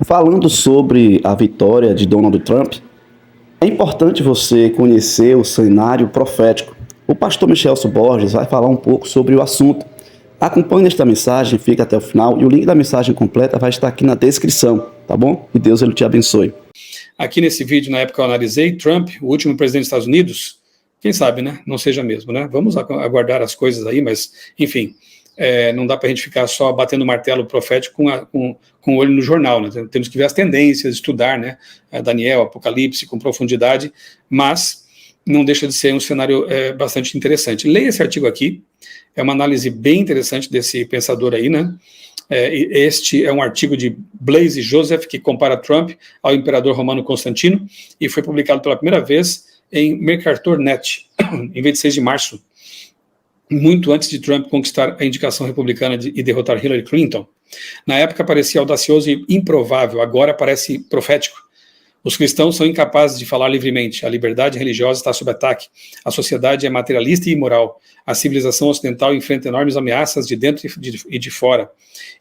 Falando sobre a vitória de Donald Trump, é importante você conhecer o cenário profético. O pastor Michelso Borges vai falar um pouco sobre o assunto. Acompanhe esta mensagem, fica até o final e o link da mensagem completa vai estar aqui na descrição, tá bom? E Deus ele te abençoe. Aqui nesse vídeo, na época eu analisei Trump, o último presidente dos Estados Unidos, quem sabe, né? Não seja mesmo, né? Vamos aguardar as coisas aí, mas, enfim, não dá para a gente ficar só batendo o martelo profético com o olho no jornal, né? Temos que ver as tendências, estudar, né? Daniel, Apocalipse, com profundidade, mas não deixa de ser um cenário bastante interessante. Leia esse artigo aqui, é uma análise bem interessante desse pensador aí, né? Este é um artigo de Blaise Joseph, que compara Trump ao imperador romano Constantino, e foi publicado pela primeira vez em Mercator.net, em 26 de março, muito antes de Trump conquistar a indicação republicana e derrotar Hillary Clinton. Na época parecia audacioso e improvável, agora parece profético. Os cristãos são incapazes de falar livremente, a liberdade religiosa está sob ataque, a sociedade é materialista e imoral, a civilização ocidental enfrenta enormes ameaças de dentro e de fora,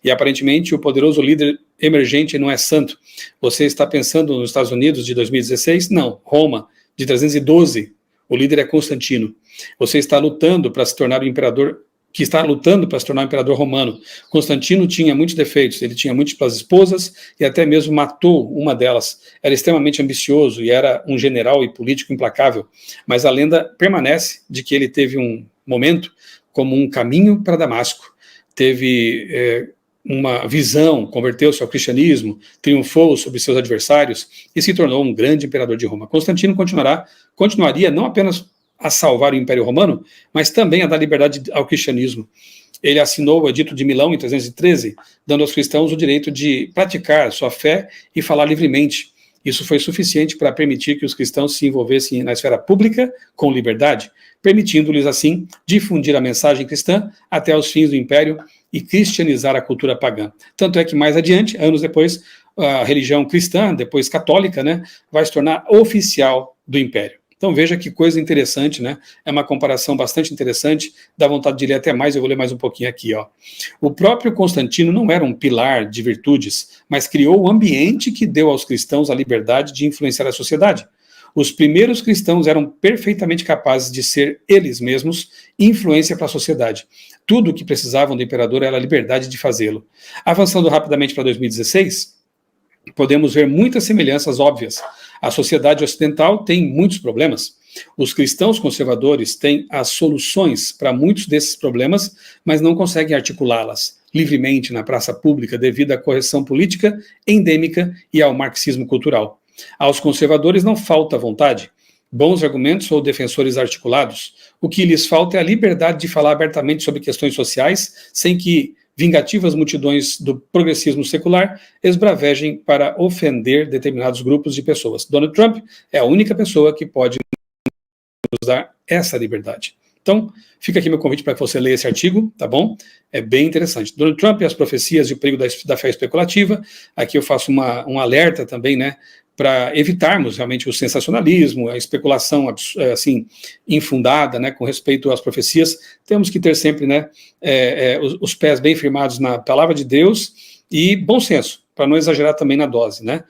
e aparentemente o poderoso líder emergente não é santo. Você está pensando nos Estados Unidos de 2016? Não, Roma, de 312, o líder é Constantino. Você está lutando para se tornar o imperador que está lutando para se tornar um imperador romano. Constantino tinha muitos defeitos, ele tinha múltiplas esposas e até mesmo matou uma delas. Era extremamente ambicioso e era um general e político implacável, mas a lenda permanece de que ele teve um momento como um caminho para Damasco, teve uma visão, converteu-se ao cristianismo, triunfou sobre seus adversários e se tornou um grande imperador de Roma. Constantino continuaria não apenas a salvar o Império Romano, mas também a dar liberdade ao cristianismo. Ele assinou o Edito de Milão em 313, dando aos cristãos o direito de praticar sua fé e falar livremente. Isso foi suficiente para permitir que os cristãos se envolvessem na esfera pública com liberdade, permitindo-lhes, assim, difundir a mensagem cristã até os fins do Império e cristianizar a cultura pagã. Tanto é que mais adiante, anos depois, a religião cristã, depois católica, né, vai se tornar oficial do Império. Então veja que coisa interessante, né? É uma comparação bastante interessante, dá vontade de ler até mais, eu vou ler mais um pouquinho aqui, ó. O próprio Constantino não era um pilar de virtudes, mas criou o ambiente que deu aos cristãos a liberdade de influenciar a sociedade. Os primeiros cristãos eram perfeitamente capazes de ser eles mesmos influência para a sociedade. Tudo o que precisavam do imperador era a liberdade de fazê-lo. Avançando rapidamente para 2016, podemos ver muitas semelhanças óbvias. A sociedade ocidental tem muitos problemas. Os cristãos conservadores têm as soluções para muitos desses problemas, mas não conseguem articulá-las livremente na praça pública devido à correção política endêmica e ao marxismo cultural. Aos conservadores não falta vontade, bons argumentos ou defensores articulados. O que lhes falta é a liberdade de falar abertamente sobre questões sociais, sem que vingativas multidões do progressismo secular esbravejem para ofender determinados grupos de pessoas. Donald Trump é a única pessoa que pode nos dar essa liberdade. Então, fica aqui meu convite para que você leia esse artigo, tá bom? É bem interessante. Donald Trump e as profecias e o perigo da fé especulativa. Aqui eu faço um alerta também, né, para evitarmos realmente o sensacionalismo, a especulação assim infundada, né, com respeito às profecias. Temos que ter sempre, né, os pés bem firmados na palavra de Deus e bom senso, para não exagerar também na dose, né?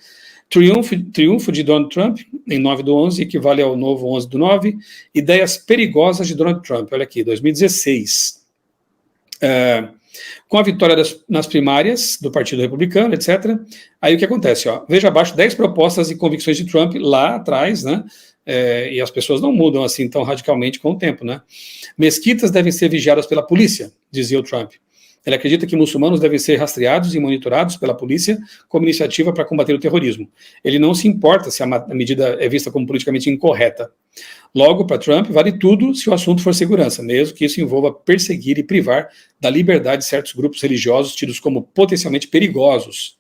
Triunfo de Donald Trump, em 9/11, equivale ao novo 11/9. Ideias perigosas de Donald Trump, olha aqui, 2016. Com a vitória nas primárias do Partido Republicano, etc. Aí o que acontece? Ó, veja abaixo 10 propostas e convicções de Trump lá atrás, né? E as pessoas não mudam assim tão radicalmente com o tempo, né? Mesquitas devem ser vigiadas pela polícia, dizia o Trump. Ele acredita que muçulmanos devem ser rastreados e monitorados pela polícia como iniciativa para combater o terrorismo. Ele não se importa se a medida é vista como politicamente incorreta. Logo, para Trump, vale tudo se o assunto for segurança, mesmo que isso envolva perseguir e privar da liberdade certos grupos religiosos tidos como potencialmente perigosos.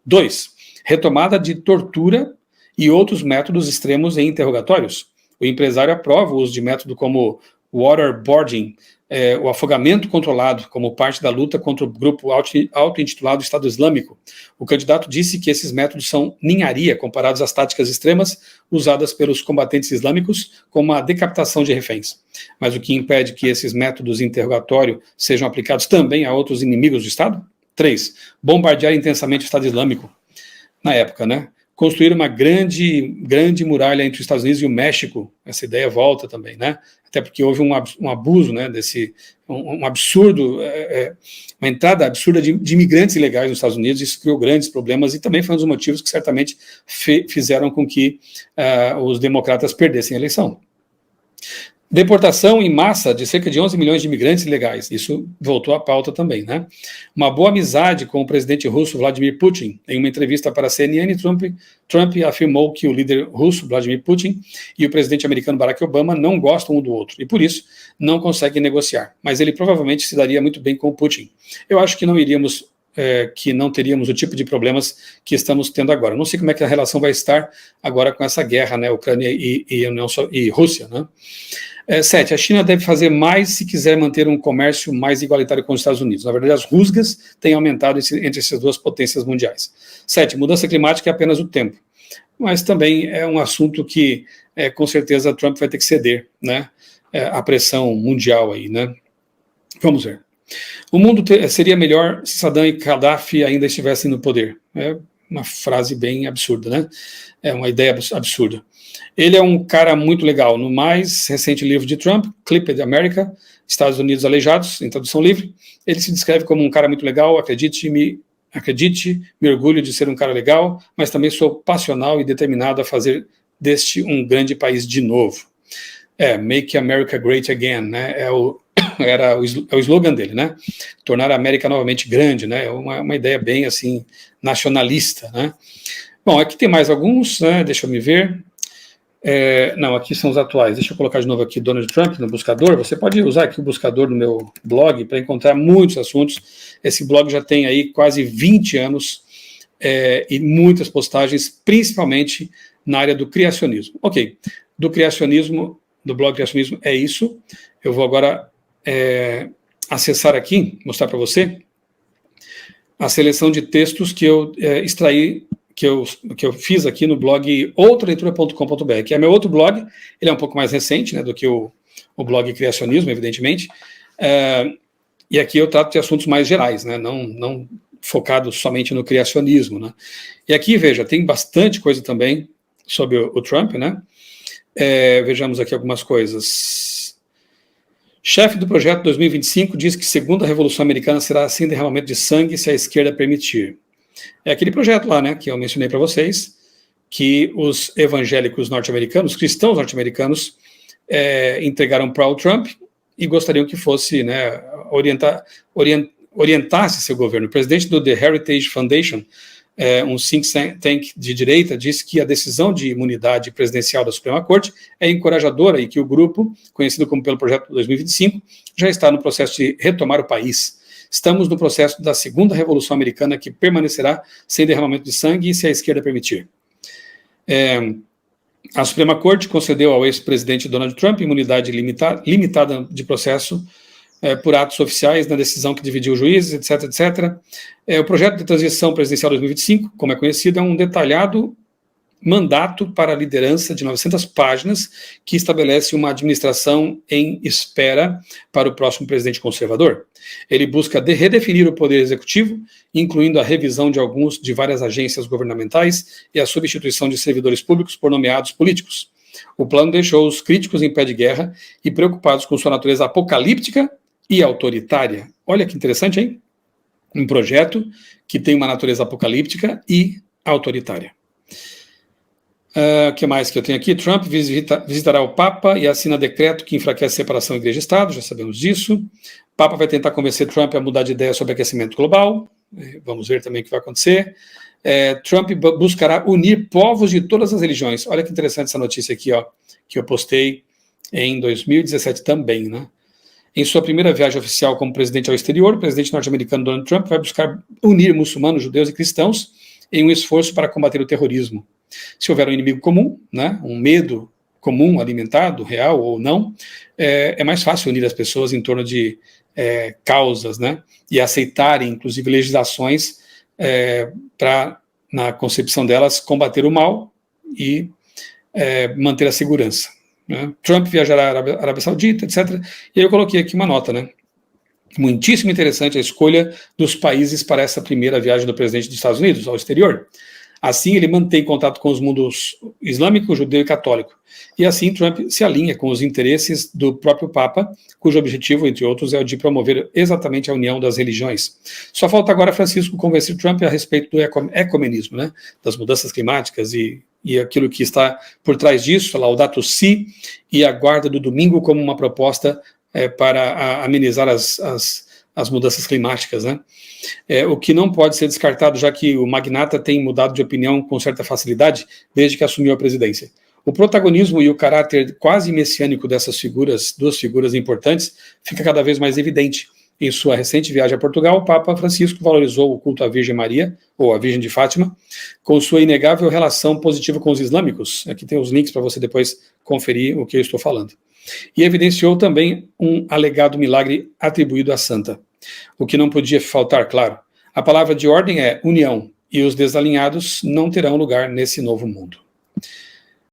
2. Retomada de tortura e outros métodos extremos em interrogatórios. O empresário aprova o uso de método como waterboarding, o afogamento controlado como parte da luta contra o grupo auto-intitulado Estado Islâmico. O candidato disse que esses métodos são ninharia comparados às táticas extremas usadas pelos combatentes islâmicos, como a decapitação de reféns. Mas o que impede que esses métodos de interrogatório sejam aplicados também a outros inimigos do Estado? 3. Bombardear intensamente o Estado Islâmico. na época, né? Construir uma grande muralha entre os Estados Unidos e o México. Essa ideia volta também, né? Até porque houve um abuso, né? Um absurdo, uma entrada absurda de imigrantes ilegais nos Estados Unidos. Isso criou grandes problemas e também foi um dos motivos que certamente fizeram com que os democratas perdessem a eleição. Deportação em massa de cerca de 11 milhões de imigrantes ilegais. Isso voltou à pauta também, né? Uma boa amizade com o presidente russo Vladimir Putin. Em uma entrevista para a CNN, Trump afirmou que o líder russo Vladimir Putin e o presidente americano Barack Obama não gostam um do outro e, por isso, não conseguem negociar. Mas ele provavelmente se daria muito bem com o Putin. Eu acho que não teríamos o tipo de problemas que estamos tendo agora. Não sei como é que a relação vai estar agora com essa guerra, né? Ucrânia e Rússia, né? 7. A China deve fazer mais se quiser manter um comércio mais igualitário com os Estados Unidos. Na verdade, as rusgas têm aumentado entre essas duas potências mundiais. 7. Mudança climática é apenas o tempo. Mas também é um assunto que, com certeza, Trump vai ter que ceder, né? A pressão mundial aí, né? Vamos ver. O mundo seria melhor se Saddam e Gaddafi ainda estivessem no poder. É uma frase bem absurda, né? É uma ideia absurda. Ele é um cara muito legal. No mais recente livro de Trump, Clipped America, Estados Unidos Aleijados, em tradução livre, ele se descreve como um cara muito legal, acredite, me orgulho de ser um cara legal, mas também sou passional e determinado a fazer deste um grande país de novo. Make America Great Again, né? É o slogan dele, né? Tornar a América novamente grande, né? É uma ideia bem, assim, nacionalista, né? Bom, aqui tem mais alguns, né? Deixa eu me ver. Não, aqui são os atuais. Deixa eu colocar de novo aqui Donald Trump no buscador. Você pode usar aqui o buscador do meu blog para encontrar muitos assuntos. Esse blog já tem aí quase 20 anos e muitas postagens, principalmente na área do criacionismo. Ok, do blog criacionismo é isso. Eu vou agora acessar aqui, mostrar para você a seleção de textos que eu extraí, que eu fiz aqui no blog outraleitura.com.br, que é meu outro blog. Ele é um pouco mais recente, né, do que o blog Criacionismo, evidentemente, e aqui eu trato de assuntos mais gerais, né, não focado somente no criacionismo, né. E aqui, veja, tem bastante coisa também sobre o Trump, né. Vejamos aqui algumas coisas. Chefe do projeto 2025 diz que segunda Revolução Americana será sem derramamento de sangue se a esquerda permitir. É aquele projeto lá, né, que eu mencionei para vocês, que os evangélicos norte-americanos, cristãos norte-americanos, entregaram para o Trump e gostariam que fosse, né, orientasse seu governo. O presidente do The Heritage Foundation, um think tank de direita, disse que a decisão de imunidade presidencial da Suprema Corte é encorajadora e que o grupo, conhecido como pelo Projeto 2025, já está no processo de retomar o país. Estamos no processo da segunda Revolução Americana que permanecerá sem derramamento de sangue se a esquerda permitir. A Suprema Corte concedeu ao ex-presidente Donald Trump imunidade limitada de processo por atos oficiais na decisão que dividiu juízes, etc, etc. O projeto de transição presidencial 2025, como é conhecido, é um detalhado mandato para a liderança de 900 páginas que estabelece uma administração em espera para o próximo presidente conservador. Ele busca redefinir o poder executivo, incluindo a revisão de várias agências governamentais e a substituição de servidores públicos por nomeados políticos. O plano deixou os críticos em pé de guerra e preocupados com sua natureza apocalíptica e autoritária. Olha que interessante, hein? Um projeto que tem uma natureza apocalíptica e autoritária. O que mais que eu tenho aqui? Trump visitará o Papa e assina decreto que enfraquece a separação igreja-estado, já sabemos disso. O Papa vai tentar convencer Trump a mudar de ideia sobre aquecimento global. Vamos ver também o que vai acontecer. Trump buscará unir povos de todas as religiões. Olha que interessante essa notícia aqui, ó, que eu postei em 2017 também, né? Em sua primeira viagem oficial como presidente ao exterior, o presidente norte-americano Donald Trump vai buscar unir muçulmanos, judeus e cristãos em um esforço para combater o terrorismo. Se houver um inimigo comum, né, um medo comum, alimentado, real ou não, é mais fácil unir as pessoas em torno de causas, né, e aceitarem, inclusive, legislações para, na concepção delas, combater o mal e manter a segurança. Né. Trump viajará à Arábia Saudita, etc. E eu coloquei aqui uma nota, né, muitíssimo interessante a escolha dos países para essa primeira viagem do presidente dos Estados Unidos ao exterior. Assim, ele mantém contato com os mundos islâmico, judeu e católico. E assim, Trump se alinha com os interesses do próprio Papa, cujo objetivo, entre outros, é o de promover exatamente a união das religiões. Só falta agora Francisco convencer Trump a respeito do ecumenismo, né, das mudanças climáticas e aquilo que está por trás disso, Laudato Si, e a guarda do domingo como uma proposta para amenizar as mudanças climáticas, né? O que não pode ser descartado, já que o magnata tem mudado de opinião com certa facilidade desde que assumiu a presidência. O protagonismo e o caráter quase messiânico dessas figuras, duas figuras importantes, fica cada vez mais evidente. Em sua recente viagem a Portugal, o Papa Francisco valorizou o culto à Virgem Maria, ou à Virgem de Fátima, com sua inegável relação positiva com os islâmicos. Aqui tem os links para você depois conferir o que eu estou falando. E evidenciou também um alegado milagre atribuído à santa. O que não podia faltar, claro. A palavra de ordem é união, e os desalinhados não terão lugar nesse novo mundo.